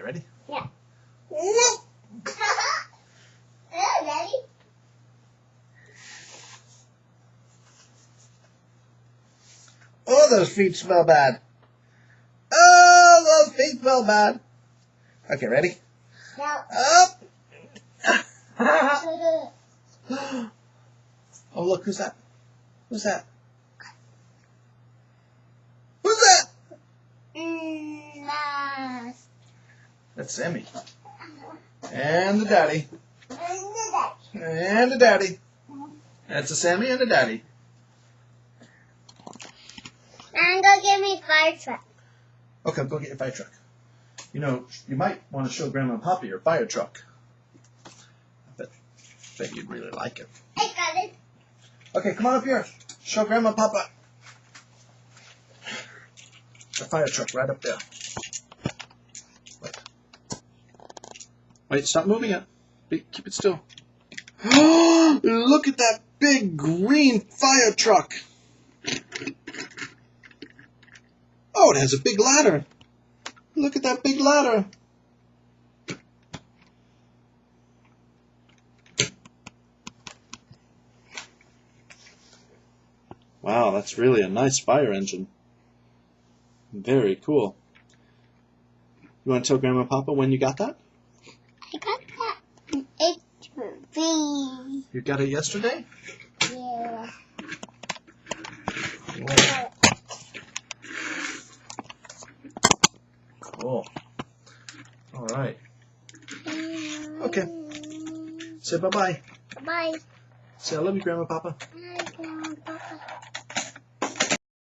Okay, ready? Yeah. Hello, Daddy. Oh, those feet smell bad. Oh, those feet smell bad. Okay, ready? Now. Up. Oh, look, who's that? Who's that? Who's that? Nah. That's Sammy. And the daddy. And the Daddy. And the daddy. That's a Sammy and a daddy. And go get me fire truck. Okay, go get your fire truck. You know, you might want to show Grandma and Papa your fire truck. I bet you'd really like it. I got it. Okay, come on up here. Show Grandma and Papa. The fire truck right up there. Wait, stop moving it. Keep it still. Look at that big green fire truck. Oh, it has a big ladder. Look at that big ladder. Wow, that's really a nice fire engine. Very cool. You want to tell Grandma and Papa when you got that? I got that. It's green. You got it yesterday? Yeah. Cool. All right. Okay. Say bye-bye. Bye. Say I love you, Grandma and Papa.